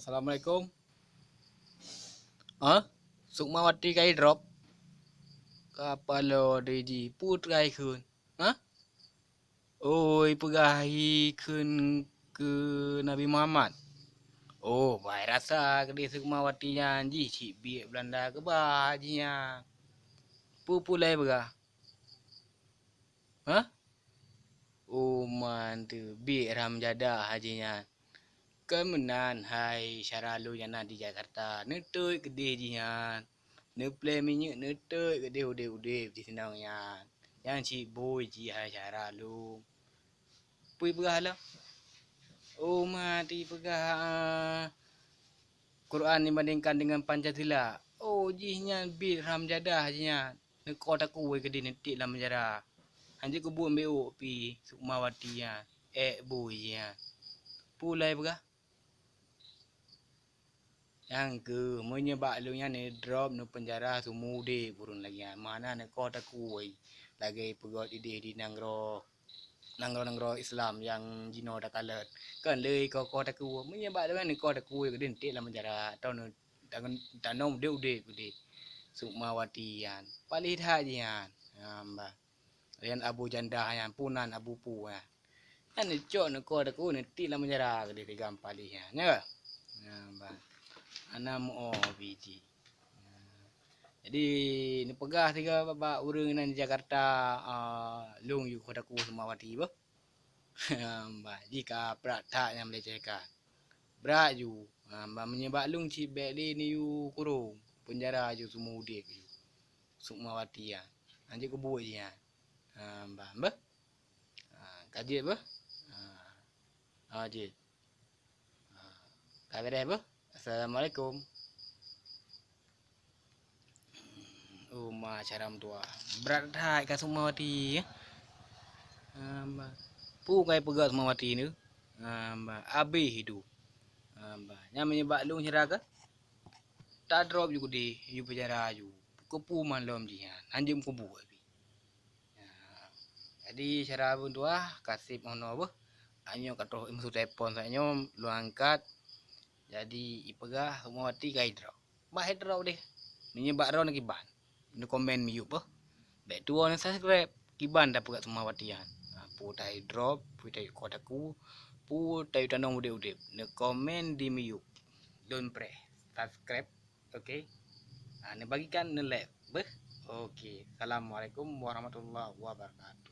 Assalamualaikum. Hả? Sukmawati kai drop. Kapalo deji put kai kun. Hả? Oi pegahi kun ke Nabi Muhammad. Oh, baik rasa ke dia Sukmawati janji cik biak Belanda ke bahajinya. Pulai berah. Hah? Oh, mantu biak Ramjada hajinya. Kemenan hai Syaralu yang di Jakarta. Netoi ke dia jian. Ne play minyak netoi ke dia udah di senang yang. Yang cik boy ji hai Syaralu. Pui pegah lah. Oh, mati pegah. Quran dibandingkan dengan Pancasila. Oh, jihnya bil Ramjadah jinya. Nekau tak kuai ke dia netik dalam penjara. Hanya kebun beuk pi Sukmawati ya. Boy ya. Pulai pegah. Yang ke menyebab lu nya ni drop no penjara sumude burun lagi ya. Mana nekau tak kuai. Lagi pegot ide di Nanggro Islam yang Jino dah kalat. Kan lei kau tak kuai. Menyebab lu ni kau tak kuai ke dia netik dalam penjara. Atau no tanam ude. Sukmawati yan. Paling dah jian. Mbak. Rian Abu Janda yan. Punan Abu Pu yan. Kan ni cok nak kau dah kuai netik dalam penjara ke dia tiga paling yan. Ya. Mbak. Anak mo biji. Jadi ni pegah tiga bapa urang nan Jakarta long yu kota ku Sukmawati bah. Mbak jika prata yang melecehkan. Berat ju. Mbak menyebab lung cibek ni yu kurung. Penjara ju sumude ke yu. Sukmawati ya. Anjir ke buat je ya. Mbak. Kajet bah. Kajet. Kabar bah. Assalamualaikum. Oh, macam tua. Berat dah kat Sukmawati ya. Mbak. Pu kai pegat Sukmawati ni. Mbak. Habis hidup. Mbak. Yang menyebab lu nyerah ke? Tak drop juga di you penjara you. Kepu man lom dia. Anjing kebu abi. Jadi cara pun tua kasih ono apa? Anyo kato musuh telefon saya lu angkat. Jadi ipegah Sukmawati kai drop. Bah drop deh. Menyebab ron kiban. Ni komen mi you bah. Baik tua ni subscribe. Kiban dah pegat Sukmawati yan. Pu tai drop, pu tai kotaku, pu tai tanong ude. Ne komen di mi you. Don't press subscribe. Okay. Ni bagikan ne like. Beh. Okey. Assalamualaikum warahmatullahi wabarakatuh.